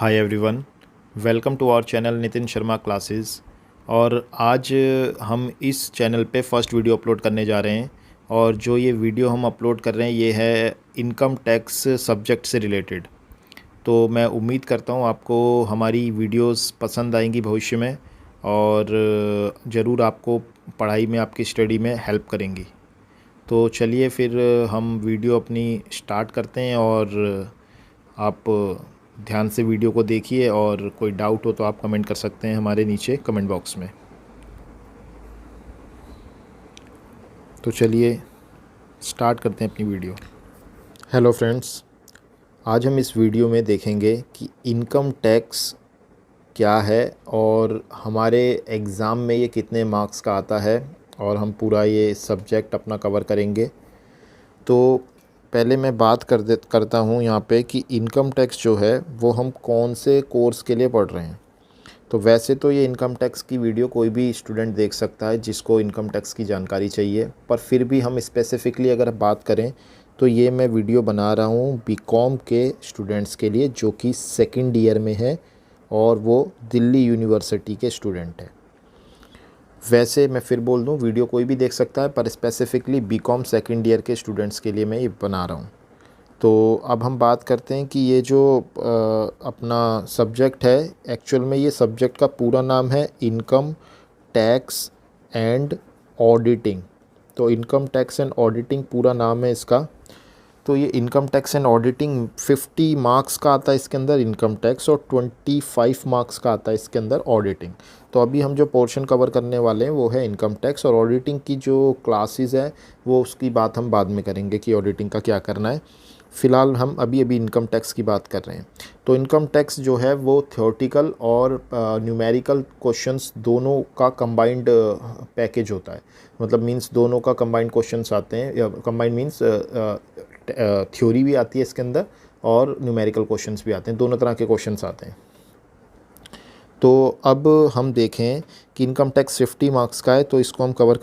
Hi everyone, welcome to our channel Nitin Sharma classes. और आज हम इस चैनल पे फर्स्ट वीडियो अपलोड करने जा रहे हैं। और जो ये वीडियो हम अपलोड कर रहे हैं ये है इनकम टैक्स सब्जेक्ट से रिलेटेड। तो मैं उम्मीद करता हूँ आपको हमारी वीडियोस पसंद आएंगी भविष्य में, और ज़रूर आपको पढ़ाई में, आपकी स्टडी में हेल्प करेंगी। तो चलिए फिर हम वीडियो अपनी स्टार्ट करते हैं, और आप ध्यान से वीडियो को देखिए, और कोई डाउट हो तो आप कमेंट कर सकते हैं हमारे नीचे कमेंट बॉक्स में। तो चलिए स्टार्ट करते हैं अपनी वीडियो। हेलो फ्रेंड्स, आज हम इस वीडियो में देखेंगे कि इनकम टैक्स क्या है और हमारे एग्ज़ाम में ये कितने मार्क्स का आता है, और हम पूरा ये सब्जेक्ट अपना कवर करेंगे। तो पहले मैं बात करता हूँ यहाँ पे कि इनकम टैक्स जो है वो हम कौन से कोर्स के लिए पढ़ रहे हैं। तो वैसे तो ये इनकम टैक्स की वीडियो कोई भी स्टूडेंट देख सकता है जिसको इनकम टैक्स की जानकारी चाहिए, पर फिर भी हम स्पेसिफ़िकली अगर बात करें तो ये मैं वीडियो बना रहा हूँ बीकॉम के स्टूडेंट्स के लिए, जो कि सेकंड ईयर में है और वो दिल्ली यूनिवर्सिटी के स्टूडेंट हैं। वैसे मैं फिर बोल दूँ, वीडियो कोई भी देख सकता है, पर स्पेसिफ़िकली बीकॉम सेकंड ईयर के स्टूडेंट्स के लिए मैं ये बना रहा हूँ। तो अब हम बात करते हैं कि ये जो अपना सब्जेक्ट है, एक्चुअल में ये सब्जेक्ट का पूरा नाम है इनकम टैक्स एंड ऑडिटिंग। तो इनकम टैक्स एंड ऑडिटिंग पूरा नाम है इसका। तो ये income tax and auditing 50 marks का आता है इसके अंदर इनकम टैक्स, और 25 मार्क्स का आता है इसके अंदर ऑडिटिंग। तो अभी हम जो पोर्शन कवर करने वाले हैं वो है इनकम टैक्स, और ऑडिटिंग की जो क्लासेस है वो उसकी बात हम बाद में करेंगे कि ऑडिटिंग का क्या करना है। फ़िलहाल हम अभी इनकम टैक्स की बात कर रहे हैं। तो इनकम टैक्स जो है वो थ्योरेटिकल और न्यूमेरिकल क्वेश्चंस दोनों का कंबाइंड पैकेज होता है। मतलब मींस दोनों का कंबाइंड क्वेश्चंस आते हैं, या कंबाइंड मींस थ्योरी भी आती है इसके अंदर और न्यूमेरिकल क्वेश्चंस भी आते हैं, दोनों तरह के क्वेश्चंस आते हैं। तो अब हम देखें कि इनकम टैक्स 50 मार्क्स का है, तो इसको हम कवर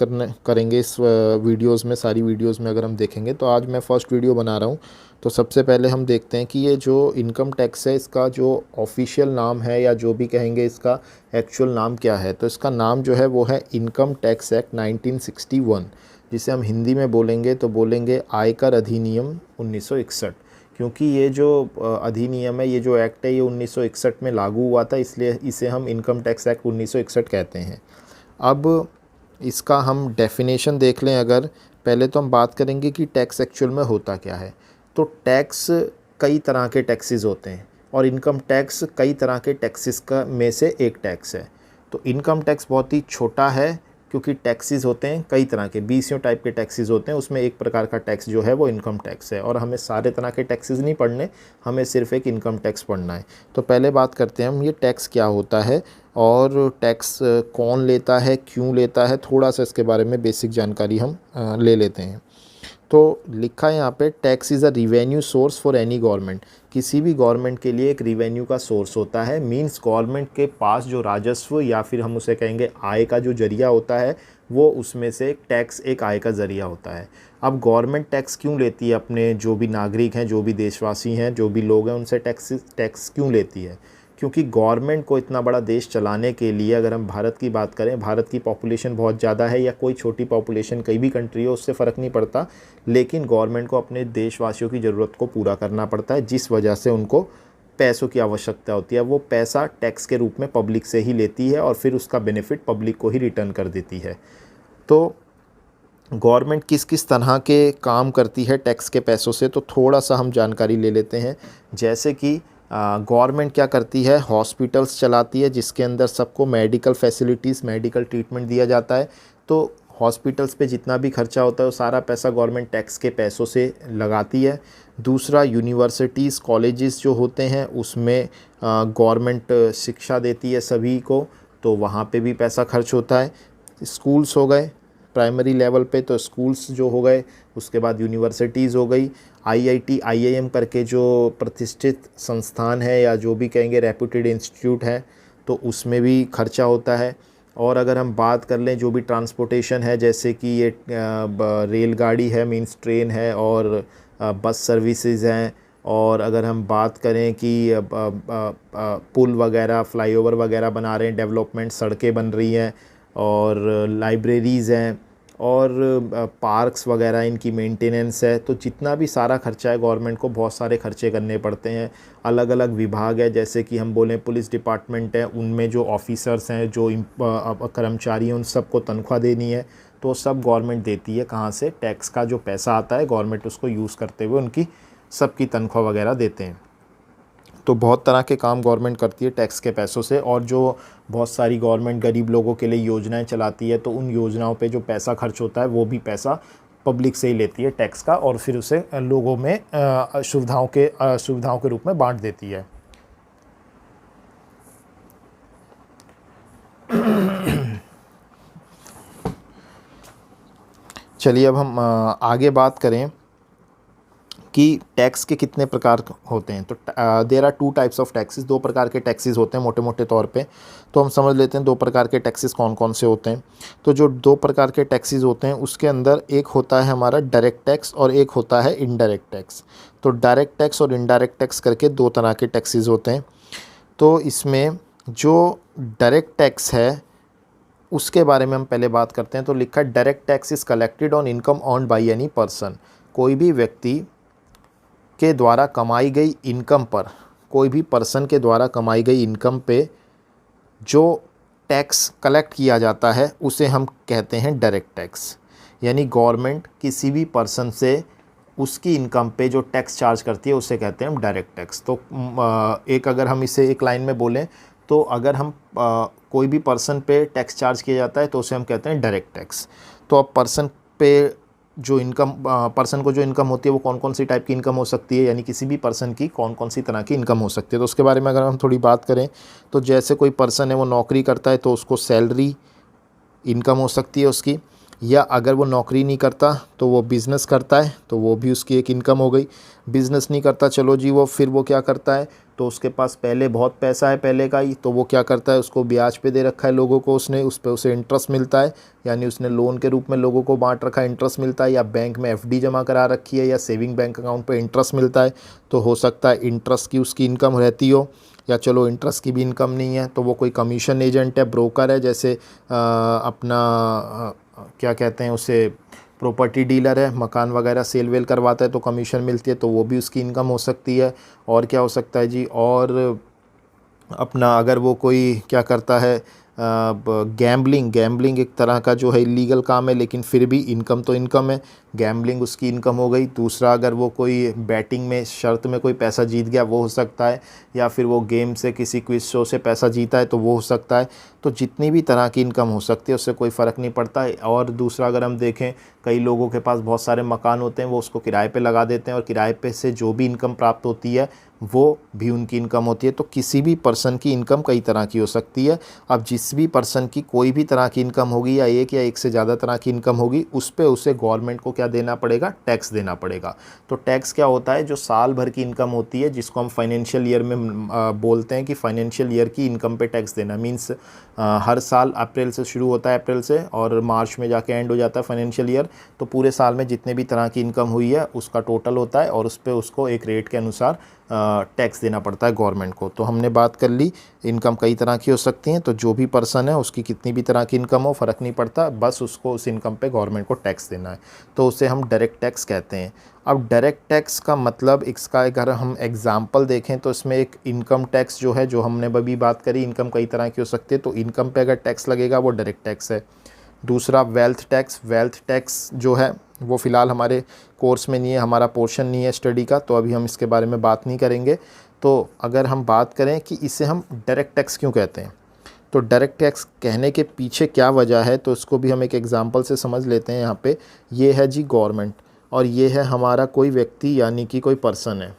करेंगे इस वीडियोस में, सारी वीडियोस में अगर हम देखेंगे। तो आज मैं फ़र्स्ट वीडियो बना रहा हूँ। तो सबसे पहले हम देखते हैं कि ये जो इनकम टैक्स है इसका जो ऑफिशियल नाम है, या जो भी कहेंगे इसका एक्चुअल नाम क्या है। तो इसका नाम जो है वो है इनकम टैक्स एक्ट 1961, जिसे हम हिंदी में बोलेंगे तो बोलेंगे आयकर अधिनियम 1961। क्योंकि ये जो अधिनियम है, ये जो एक्ट है, ये 1961 में लागू हुआ था, इसलिए इसे हम इनकम टैक्स एक्ट 1961 कहते हैं। अब इसका हम डेफिनेशन देख लें अगर। पहले तो हम बात करेंगे कि टैक्स एक्चुअल में होता क्या है। तो टैक्स कई तरह के टैक्सेस होते हैं, और इनकम टैक्स कई तरह के टैक्सेस का में से एक टैक्स है। तो इनकम टैक्स बहुत ही छोटा है, क्योंकि टैक्सेस होते हैं कई तरह के, 20 टाइप के टैक्सेस होते हैं, उसमें एक प्रकार का टैक्स जो है वो इनकम टैक्स है। और हमें सारे तरह के टैक्सेस नहीं पढ़ने, हमें सिर्फ एक इनकम टैक्स पढ़ना है। तो पहले बात करते हैं हम ये टैक्स क्या होता है, और टैक्स कौन लेता है, क्यों लेता है, थोड़ा सा इसके बारे में बेसिक जानकारी हम ले लेते हैं। तो लिखा है यहाँ पे, tax is a revenue source for any government. किसी भी गवर्नमेंट के लिए एक रिवेन्यू का सोर्स होता है। मींस गवर्नमेंट के पास जो राजस्व, या फिर हम उसे कहेंगे आय का जो जरिया होता है, वो उसमें से टैक्स एक आय का ज़रिया होता है। अब गवर्नमेंट टैक्स क्यों लेती है, अपने जो भी नागरिक हैं, जो भी देशवासी हैं, जो भी लोग हैं, उनसे टैक्स क्यों लेती है? क्योंकि गवर्नमेंट को इतना बड़ा देश चलाने के लिए, अगर हम भारत की बात करें, भारत की पॉपुलेशन बहुत ज़्यादा है, या कोई छोटी पॉपुलेशन कई भी कंट्री हो, उससे फ़र्क नहीं पड़ता, लेकिन गवर्नमेंट को अपने देशवासियों की ज़रूरत को पूरा करना पड़ता है, जिस वजह से उनको पैसों की आवश्यकता होती है। वो पैसा टैक्स के रूप में पब्लिक से ही लेती है, और फिर उसका बेनिफिट पब्लिक को ही रिटर्न कर देती है। तो गवर्नमेंट किस किस तरह के काम करती है टैक्स के पैसों से, तो थोड़ा सा हम जानकारी ले लेते हैं। जैसे कि गवर्नमेंट क्या करती है, हॉस्पिटल्स चलाती है, जिसके अंदर सबको मेडिकल फैसिलिटीज़, मेडिकल ट्रीटमेंट दिया जाता है। तो हॉस्पिटल्स पे जितना भी खर्चा होता है वो सारा पैसा गवर्नमेंट टैक्स के पैसों से लगाती है। दूसरा, यूनिवर्सिटीज़, कॉलेजेस जो होते हैं उसमें गवर्नमेंट शिक्षा देती है सभी को, तो वहाँ पे भी पैसा खर्च होता है। स्कूल्स हो गए प्राइमरी लेवल पे, तो स्कूल्स जो हो गए, उसके बाद यूनिवर्सिटीज़ हो गई, आईआईटी, आईआईएम करके जो प्रतिष्ठित संस्थान है, या जो भी कहेंगे रेप्यूटेड इंस्टीट्यूट है, तो उसमें भी खर्चा होता है। और अगर हम बात कर लें जो भी ट्रांसपोर्टेशन है, जैसे कि ये रेलगाड़ी है, मीन्स ट्रेन है, और बस सर्विसेज हैं, और अगर हम बात करें कि पुल वगैरह, फ्लाईओवर वगैरह बना रहे हैं, डेवलपमेंट, सड़कें बन रही हैं और लाइब्रेरीज़ हैं और पार्क्स वगैरह, इनकी मेंटेनेंस है, तो जितना भी सारा खर्चा है गवर्नमेंट को बहुत सारे खर्चे करने पड़ते हैं। अलग अलग विभाग है, जैसे कि हम बोलें पुलिस डिपार्टमेंट है, उनमें जो ऑफिसर्स हैं, जो कर्मचारी हैं, उन सबको तनख्वाह देनी है, तो सब गवर्नमेंट देती है। कहाँ से? टैक्स का जो पैसा आता है गवर्नमेंट उसको यूज़ करते हुए उनकी सबकी तनख्वाह वगैरह देते हैं। तो बहुत तरह के काम गवर्नमेंट करती है टैक्स के पैसों से। और जो बहुत सारी गवर्नमेंट गरीब लोगों के लिए योजनाएं चलाती है, तो उन योजनाओं पे जो पैसा खर्च होता है वो भी पैसा पब्लिक से ही लेती है टैक्स का, और फिर उसे लोगों में सुविधाओं के रूप में बांट देती है। चलिए अब हम आगे बात करें कि टैक्स के कितने प्रकार होते हैं। तो there are 2 types of taxes, 2 प्रकार के टैक्सेस होते हैं मोटे मोटे तौर पे। तो हम समझ लेते हैं 2 प्रकार के टैक्सेस कौन कौन से होते हैं। तो जो 2 प्रकार के टैक्सेस होते हैं उसके अंदर एक होता है हमारा डायरेक्ट टैक्स और एक होता है इनडायरेक्ट टैक्स। तो डायरेक्ट टैक्स और इनडायरेक्ट टैक्स करके 2 तरह के टैक्सेस होते हैं। तो इसमें जो डायरेक्ट टैक्स है उसके बारे में हम पहले बात करते हैं। तो लिखा है direct tax is collected on income earned by any person. कोई भी व्यक्ति के द्वारा कमाई गई इनकम पर, कोई भी पर्सन के द्वारा कमाई गई इनकम पे जो टैक्स कलेक्ट किया जाता है उसे हम कहते हैं डायरेक्ट टैक्स। यानी गवर्नमेंट किसी भी पर्सन से उसकी इनकम पे जो टैक्स चार्ज करती है उसे कहते हैं हम डायरेक्ट टैक्स। तो एक अगर हम इसे एक लाइन में बोलें तो अगर हम कोई भी पर्सन पे टैक्स चार्ज किया जाता है तो उसे हम कहते हैं डायरेक्ट टैक्स। तो अब पर्सन को जो इनकम होती है वो कौन कौन सी टाइप की इनकम हो सकती है, यानी किसी भी पर्सन की कौन कौन सी तरह की इनकम हो सकती है, तो उसके बारे में अगर हम थोड़ी बात करें तो जैसे कोई पर्सन है वो नौकरी करता है तो उसको सैलरी इनकम हो सकती है उसकी, या अगर वो नौकरी नहीं करता तो वो बिज़नेस करता है तो वो भी उसकी एक इनकम हो गई। बिज़नेस नहीं करता, चलो जी, फिर वो क्या करता है, तो उसके पास पहले बहुत पैसा है पहले का ही, तो वो क्या करता है, उसको ब्याज पे दे रखा है लोगों को, उसने उस पर उसे इंटरेस्ट मिलता है, यानी उसने लोन के रूप में लोगों को बांट रखा है, इंटरेस्ट मिलता है, या बैंक में एफडी जमा करा रखी है या सेविंग बैंक अकाउंट पे इंटरेस्ट मिलता है, तो हो सकता है इंटरेस्ट की उसकी इनकम रहती हो। या चलो इंटरेस्ट की भी इनकम नहीं है तो वो कोई कमीशन एजेंट है, ब्रोकर है, जैसे क्या कहते हैं उसे, प्रॉपर्टी डीलर है, मकान वगैरह सेल वेल करवाता है तो कमीशन मिलती है, तो वो भी उसकी इनकम हो सकती है। और क्या हो सकता है जी, और अपना अगर वो कोई क्या करता है, गैम्बलिंग एक तरह का जो है इलीगल काम है, लेकिन फिर भी इनकम तो इनकम है, गैम्बलिंग उसकी इनकम हो गई। दूसरा, अगर वो कोई बैटिंग में शर्त में कोई पैसा जीत गया वो हो सकता है, या फिर वो गेम से किसी क्विज शो से पैसा जीता है तो वो हो सकता है। तो जितनी भी तरह की इनकम हो सकती है उससे कोई फ़र्क नहीं पड़ता है। और दूसरा, अगर हम देखें, कई लोगों के पास बहुत सारे मकान होते हैं, वो उसको किराए पे लगा देते हैं और किराए पे से जो भी इनकम प्राप्त होती है वो भी उनकी इनकम होती है। तो किसी भी पर्सन की इनकम कई तरह की हो सकती है। अब जिस भी पर्सन की कोई भी तरह की इनकम होगी, या एक से ज़्यादा तरह की इनकम होगी, उस पे उसे गवर्नमेंट को क्या देना पड़ेगा, टैक्स देना पड़ेगा। तो टैक्स क्या होता है, जो साल भर की इनकम होती है, जिसको हम फाइनेंशियल ईयर में बोलते हैं कि फाइनेंशियल ईयर की इनकम पे टैक्स देना। मीन्स हर साल अप्रैल से शुरू होता है, अप्रैल से, और मार्च में जाके एंड हो जाता है फाइनेंशियल ईयर। तो पूरे साल में जितने भी तरह की इनकम हुई है उसका टोटल होता है और उस पर उसको एक रेट के अनुसार टैक्स देना पड़ता है गवर्नमेंट को। तो हमने बात कर ली, इनकम कई तरह की हो सकती हैं, तो जो भी पर्सन है उसकी कितनी भी तरह की इनकम हो फ़र्क नहीं पड़ता, बस उसको उस इनकम पे गवर्नमेंट को टैक्स देना है, तो उसे हम डायरेक्ट टैक्स कहते हैं। अब डायरेक्ट टैक्स का मतलब, इसका अगर हम एग्जांपल देखें तो इसमें एक इनकम टैक्स जो है, जो हमने अभी बात करी, इनकम कई तरह की हो सकती है, तो इनकम पे अगर टैक्स लगेगा वो डायरेक्ट टैक्स है। दूसरा वेल्थ टैक्स जो है वो फ़िलहाल हमारे कोर्स में नहीं है, हमारा पोर्शन नहीं है स्टडी का, तो अभी हम इसके बारे में बात नहीं करेंगे। तो अगर हम बात करें कि इसे हम डायरेक्ट टैक्स क्यों कहते हैं, तो डायरेक्ट टैक्स कहने के पीछे क्या वजह है, तो इसको भी हम एक एग्जांपल से समझ लेते हैं। यहाँ पे ये है जी गवर्नमेंट, और ये है हमारा कोई व्यक्ति, यानी कि कोई पर्सन है।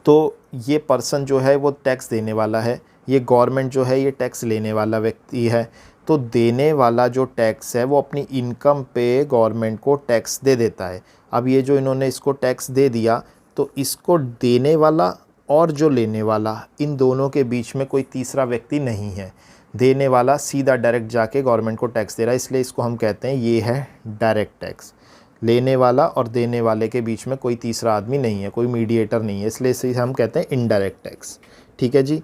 तो ये पर्सन जो है वो टैक्स देने वाला है, ये गवर्नमेंट जो है ये टैक्स लेने वाला व्यक्ति है। तो देने वाला जो टैक्स है वो अपनी इनकम पे गवर्नमेंट को टैक्स दे देता है। अब ये जो इन्होंने इसको टैक्स दे दिया, तो इसको देने वाला और जो लेने वाला, इन दोनों के बीच में कोई तीसरा व्यक्ति नहीं है। देने वाला सीधा डायरेक्ट जाके गवर्नमेंट को टैक्स दे रहा है, इसलिए इसको हम कहते हैं ये है डायरेक्ट टैक्स। लेने वाला और देने वाले के बीच में कोई तीसरा आदमी नहीं है, कोई मीडिएटर नहीं है, इसलिए इसे हम कहते हैं इनडायरेक्ट टैक्स। ठीक है जी,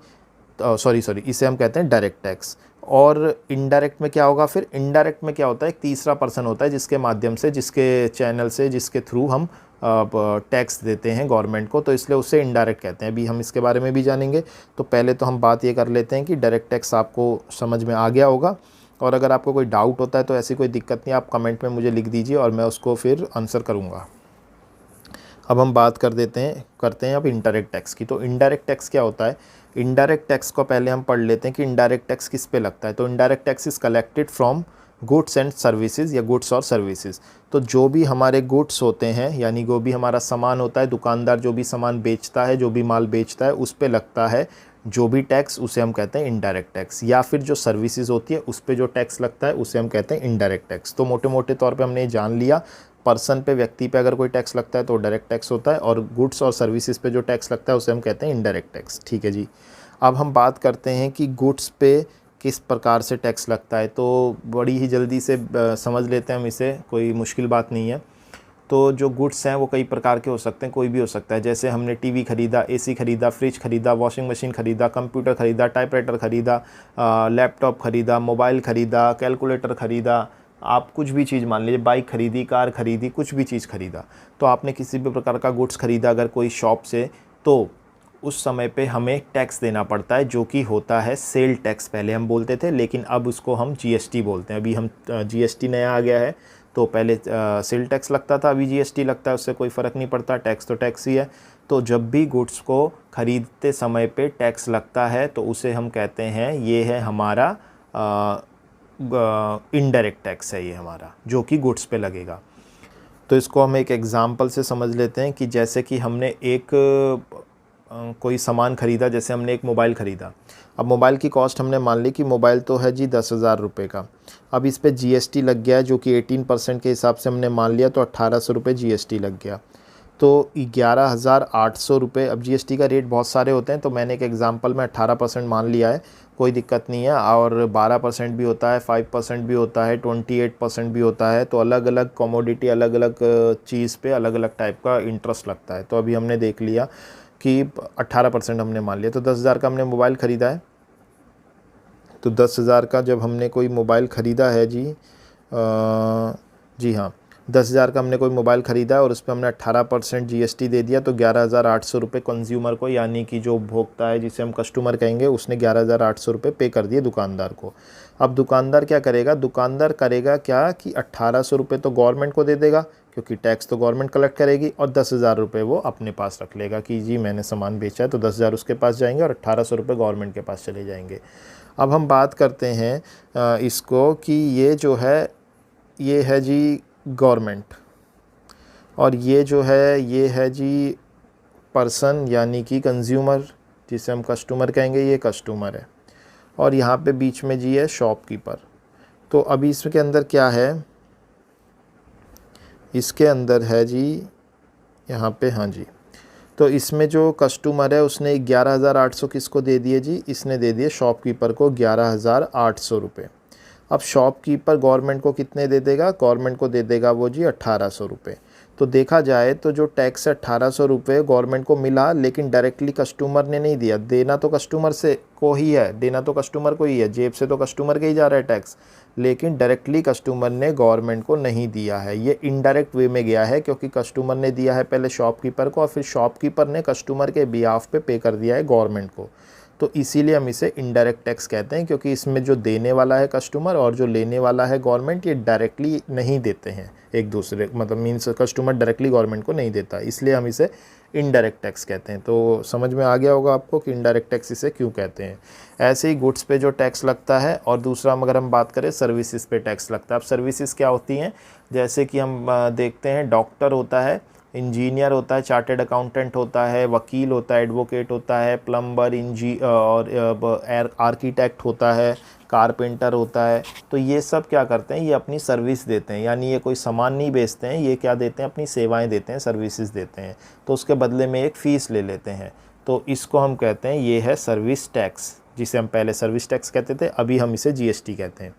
सॉरी इसे हम कहते हैं डायरेक्ट टैक्स। और इनडायरेक्ट में क्या होगा फिर? इनडायरेक्ट में क्या होता है, एक तीसरा पर्सन होता है जिसके माध्यम से, जिसके चैनल से, जिसके थ्रू हम टैक्स देते हैं गवर्नमेंट को, तो इसलिए उसे इनडायरेक्ट कहते हैं। अभी हम इसके बारे में भी जानेंगे। तो पहले तो हम बात ये कर लेते हैं कि डायरेक्ट टैक्स आपको समझ में आ गया होगा, और अगर आपको कोई डाउट होता है तो ऐसी कोई दिक्कत नहीं, आप कमेंट में मुझे लिख दीजिए और मैं उसको फिर आंसर करूँगा। अब हम बात करते हैं अब इनडायरेक्ट टैक्स की। तो इनडायरेक्ट टैक्स क्या होता है? इनडायरेक्ट टैक्स को पहले हम पढ़ लेते हैं कि इनडायरेक्ट टैक्स किस पे लगता है। तो indirect tax is collected from goods and services, या गुड्स और सर्विसेज। तो जो भी हमारे गुड्स होते हैं, यानी जो भी हमारा सामान होता है, दुकानदार जो भी सामान बेचता है, जो भी माल बेचता है, उस पे लगता है जो भी टैक्स, उसे हम कहते हैं इनडायरेक्ट टैक्स। या फिर जो सर्विसेज होती है उस पे जो टैक्स लगता है उसे हम कहते हैं इनडायरेक्ट टैक्स। तो मोटे मोटे तौर पे हमने ये जान लिया, पर्सन पे, व्यक्ति पे अगर कोई टैक्स लगता है तो डायरेक्ट टैक्स होता है, और गुड्स और सर्विसेज पे जो टैक्स लगता है उसे हम कहते हैं इनडायरेक्ट टैक्स। ठीक है जी। अब हम बात करते हैं कि गुड्स पे किस प्रकार से टैक्स लगता है। तो बड़ी ही जल्दी से समझ लेते हैं हम इसे, कोई मुश्किल बात नहीं है। तो जो गुड्स हैं वो कई प्रकार के हो सकते हैं, कोई भी हो सकता है। जैसे हमने टीवी ख़रीदा, एसी ख़रीदा, फ्रिज ख़रीदा, वॉशिंग मशीन ख़रीदा, कंप्यूटर ख़रीदा, टाइपराइटर ख़रीदा, लैपटॉप ख़रीदा, मोबाइल ख़रीदा, कैलकुलेटर ख़रीदा, आप कुछ भी चीज़ मान लीजिए, बाइक ख़रीदी, कार ख़रीदी, कुछ भी चीज़ ख़रीदा, तो आपने किसी भी प्रकार का गुड्स ख़रीदा अगर कोई शॉप से, तो उस समय पे हमें टैक्स देना पड़ता है, जो कि होता है सेल टैक्स। पहले हम बोलते थे, लेकिन अब उसको हम जीएसटी बोलते हैं। अभी हम जीएसटी नया आ गया है, तो पहले सेल टैक्स लगता था, अभी जीएसटी लगता है, उससे कोई फ़र्क नहीं पड़ता, टैक्स तो टैक्स ही है। तो जब भी गुड्स को ख़रीदते समय पे टैक्स लगता है तो उसे हम कहते हैं, ये है हमारा इनडायरेक्ट टैक्स है ये हमारा, जो कि गुड्स पे लगेगा। तो इसको हम एक एग्ज़ाम्पल से समझ लेते हैं कि जैसे कि हमने कोई सामान ख़रीदा, जैसे हमने एक मोबाइल ख़रीदा। अब मोबाइल की कॉस्ट हमने मान ली कि मोबाइल तो है जी 10,000 रुपये का। अब इस पे जीएसटी लग गया है, जो कि 18% के हिसाब से हमने मान लिया, तो 1,800 रुपये जीएसटी लग गया, तो 11,800 रुपये। अब जीएसटी का रेट बहुत सारे होते हैं, तो मैंने एक एग्ज़ाम्पल में 18% मान लिया है, कोई दिक्कत नहीं है। और 12% भी होता है, 5% भी होता है, 28% भी होता है। तो अलग अलग कमोडिटी, अलग अलग चीज़ पे अलग अलग टाइप का इंटरेस्ट लगता है। तो अभी हमने देख लिया कि 18% हमने मान लिया। तो 10,000 का हमने मोबाइल ख़रीदा है, तो 10,000 का जब हमने कोई मोबाइल ख़रीदा है जी, जी हाँ, 10,000 का हमने कोई मोबाइल ख़रीदा है और उस पर हमने 18% जीएसटी दे दिया, तो 11,800 रुपये कंज्यूमर को, यानी कि जो उपभोक्ता है, जिसे हम कस्टमर कहेंगे, उसने 11,800 रुपये पे कर दिए दुकानदार को। अब दुकानदार क्या करेगा? दुकानदार करेगा क्या कि 1,800 रुपये तो गवर्नमेंट को दे देगा, क्योंकि टैक्स तो गवर्नमेंट कलेक्ट करेगी, और 10,000 रुपये वो अपने पास रख लेगा कि जी मैंने सामान बेचा है, तो 10,000 उसके पास जाएंगे और 1,800 रुपये गवर्नमेंट के पास चले जाएंगे। अब हम बात करते हैं इसको कि ये जो है, ये है जी गवर्नमेंट, और ये जो है, ये है जी पर्सन, यानी कि कंज्यूमर, जिसे हम कस्टमर कहेंगे, ये कस्टमर है, और यहाँ पे बीच में जी है शॉपकीपर। तो अभी इसके अंदर क्या है? इसके अंदर है जी यहाँ पे, हाँ जी, तो इसमें जो कस्टमर है उसने 11,800 किसको दे दिए जी? इसने दे दिए शॉपकीपर को 11,800 रुपये। अब शॉपकीपर गवर्नमेंट को कितने दे देगा? गवर्नमेंट को दे देगा वो जी 1,800 रुपये। तो देखा जाए तो जो टैक्स है 1,800 रुपये गवर्नमेंट को मिला, लेकिन डायरेक्टली कस्टमर ने नहीं दिया। देना तो कस्टमर से को ही है, देना तो कस्टमर को ही है, जेब से तो कस्टमर के ही जा रहा है टैक्स, लेकिन डायरेक्टली कस्टमर ने गवर्नमेंट को नहीं दिया है। ये इनडायरेक्ट वे में गया है, क्योंकि कस्टमर ने दिया है पहले शॉपकीपर को, और फिर शॉपकीपर ने कस्टमर के बिहाफ पे कर दिया है गवर्नमेंट को। तो इसीलिए हम इसे इनडायरेक्ट टैक्स कहते हैं, क्योंकि इसमें जो देने वाला है कस्टमर और जो लेने वाला है गवर्नमेंट, ये डायरेक्टली नहीं देते हैं एक दूसरे, मतलब मीन्स कस्टमर डायरेक्टली गवर्नमेंट को नहीं देता, इसलिए हम इसे इनडायरेक्ट टैक्स कहते हैं। तो समझ में आ गया होगा आपको कि इनडायरेक्ट टैक्स इसे क्यों कहते हैं। ऐसे ही गुड्स पे जो टैक्स लगता है, और दूसरा अगर हम बात करें सर्विसेज पे टैक्स लगता है। अब सर्विसेज क्या होती हैं? जैसे कि हम देखते हैं, डॉक्टर होता है, इंजीनियर होता है, चार्टेड अकाउंटेंट होता है, वकील होता है, एडवोकेट होता है, प्लम्बर, और आर्किटेक्ट होता है, कारपेंटर होता है। तो ये सब क्या करते हैं? ये अपनी सर्विस देते हैं, यानी ये कोई सामान नहीं बेचते हैं, ये क्या देते हैं? अपनी सेवाएं देते हैं, सर्विसेज देते हैं, तो उसके बदले में एक फ़ीस ले लेते हैं। तो इसको हम कहते हैं, ये है सर्विस टैक्स, जिसे हम पहले सर्विस टैक्स कहते थे, अभी हम इसे जीएसटी कहते हैं।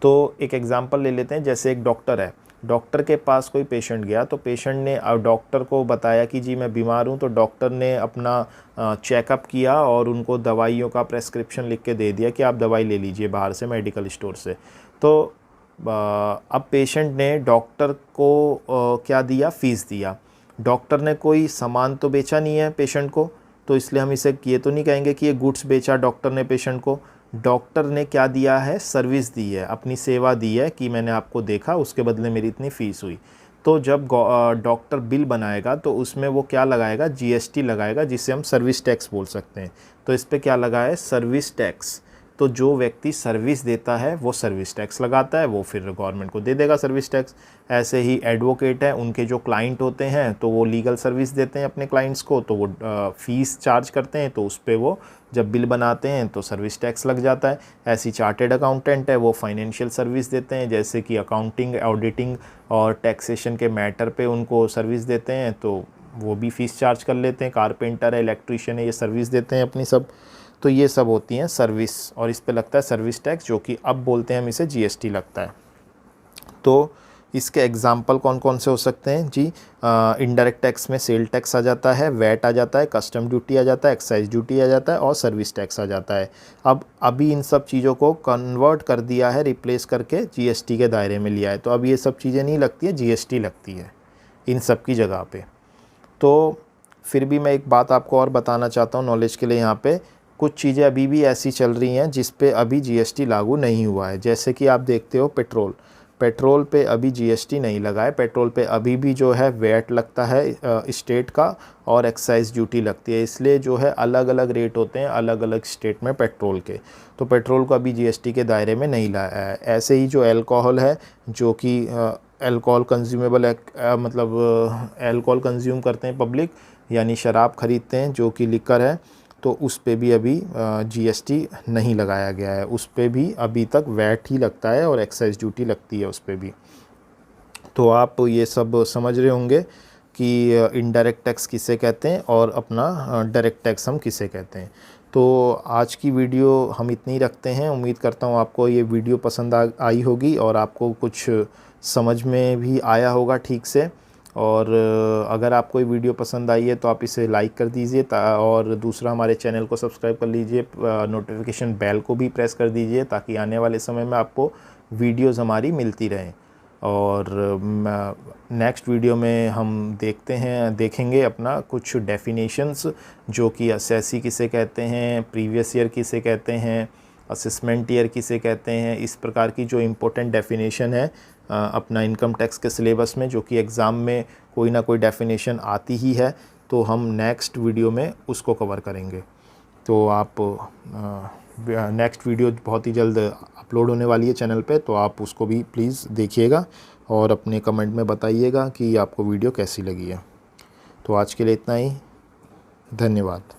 तो एक एग्ज़ाम्पल ले लेते हैं, जैसे एक डॉक्टर है, डॉक्टर के पास कोई पेशेंट गया तो पेशेंट ने डॉक्टर को बताया कि जी मैं बीमार हूँ, तो डॉक्टर ने अपना चेकअप किया और उनको दवाइयों का प्रेस्क्रिप्शन लिख के दे दिया कि आप दवाई ले लीजिए बाहर से मेडिकल स्टोर से। तो अब पेशेंट ने डॉक्टर को क्या दिया, फ़ीस दिया। डॉक्टर ने कोई सामान तो बेचा नहीं है पेशेंट को, तो इसलिए हम इसे ये तो नहीं कहेंगे कि ये गुड्स बेचा डॉक्टर ने पेशेंट को। डॉक्टर ने क्या दिया है, सर्विस दी है, अपनी सेवा दी है कि मैंने आपको देखा, उसके बदले मेरी इतनी फ़ीस हुई। तो जब डॉक्टर बिल बनाएगा तो उसमें वो क्या लगाएगा, जीएसटी लगाएगा, जिसे हम सर्विस टैक्स बोल सकते हैं। तो इस पे क्या लगा है, सर्विस टैक्स। तो जो व्यक्ति सर्विस देता है वो सर्विस टैक्स लगाता है, वो फिर गवर्नमेंट को दे देगा सर्विस टैक्स। ऐसे ही एडवोकेट है, उनके जो क्लाइंट होते हैं तो वो लीगल सर्विस देते हैं अपने क्लाइंट्स को, तो वो फ़ीस चार्ज करते हैं, तो उस पर वो जब बिल बनाते हैं तो सर्विस टैक्स लग जाता है। ऐसी चार्टेड अकाउंटेंट है, वो फाइनेंशियल सर्विस देते हैं, जैसे कि अकाउंटिंग, ऑडिटिंग और टैक्सेशन के मैटर पे उनको सर्विस देते हैं, तो वो भी फ़ीस चार्ज कर लेते हैं। कारपेंटर है, इलेक्ट्रीशियन है, ये सर्विस देते हैं अपनी सब। तो ये सब होती हैं सर्विस, और इस पे लगता है सर्विस टैक्स, जो कि अब बोलते हैं हम इसे जीएसटी लगता है। तो इसके एग्जाम्पल कौन कौन से हो सकते हैं जी, इनडायरेक्ट टैक्स में सेल टैक्स आ जाता है, वैट आ जाता है, कस्टम ड्यूटी आ जाता है, एक्साइज ड्यूटी आ जाता है और सर्विस टैक्स आ जाता है। अब अभी इन सब चीज़ों को कन्वर्ट कर दिया है, रिप्लेस करके जीएसटी के दायरे में लिया है। तो अब ये सब चीज़ें नहीं लगती है, जीएसटी लगती है इन सब की जगह पे। तो फिर भी मैं एक बात आपको और बताना चाहता हूँ नॉलेज के लिए, यहाँ पे कुछ चीज़ें अभी भी ऐसी चल रही हैं जिस पे अभी जीएसटी लागू नहीं हुआ है। जैसे कि आप देखते हो पेट्रोल पे अभी जीएसटी नहीं लगा है। पेट्रोल पे अभी भी जो है वैट लगता है स्टेट का, और एक्साइज ड्यूटी लगती है। इसलिए जो है अलग अलग रेट होते हैं अलग अलग स्टेट में पेट्रोल के। तो पेट्रोल को अभी जीएसटी के दायरे में नहीं लाया है। ऐसे ही जो अल्कोहल है, जो कि अल्कोहल कंज्यूमेबल मतलब अल्कोहल कंज्यूम करते हैं पब्लिक, यानी शराब ख़रीदते हैं, जो कि लिकर है, तो उस पे भी अभी जीएसटी नहीं लगाया गया है। उस पे भी अभी तक वैट ही लगता है और एक्साइज ड्यूटी लगती है उस पे भी। तो आप ये सब समझ रहे होंगे कि इनडायरेक्ट टैक्स किसे कहते हैं और अपना डायरेक्ट टैक्स हम किसे कहते हैं। तो आज की वीडियो हम इतनी ही रखते हैं। उम्मीद करता हूँ आपको ये वीडियो पसंद आई होगी और आपको कुछ समझ में भी आया होगा ठीक से। और अगर आपको ये वीडियो पसंद आई है तो आप इसे लाइक कर दीजिए, और दूसरा हमारे चैनल को सब्सक्राइब कर लीजिए, नोटिफिकेशन बेल को भी प्रेस कर दीजिए, ताकि आने वाले समय में आपको वीडियोज़ हमारी मिलती रहें। और नेक्स्ट वीडियो में हम देखेंगे अपना कुछ डेफिनेशंस, जो कि असेसी किसे कहते हैं, प्रीवियस ईयर किसे कहते हैं, असेसमेंट ईयर किसे कहते हैं। इस प्रकार की जो इम्पोर्टेंट डेफिनेशन है अपना इनकम टैक्स के सिलेबस में, जो कि एग्ज़ाम में कोई ना कोई डेफिनेशन आती ही है, तो हम नेक्स्ट वीडियो में उसको कवर करेंगे। तो आप नेक्स्ट वीडियो बहुत ही जल्द अपलोड होने वाली है चैनल पे, तो आप उसको भी प्लीज़ देखिएगा और अपने कमेंट में बताइएगा कि आपको वीडियो कैसी लगी है। तो आज के लिए इतना ही, धन्यवाद।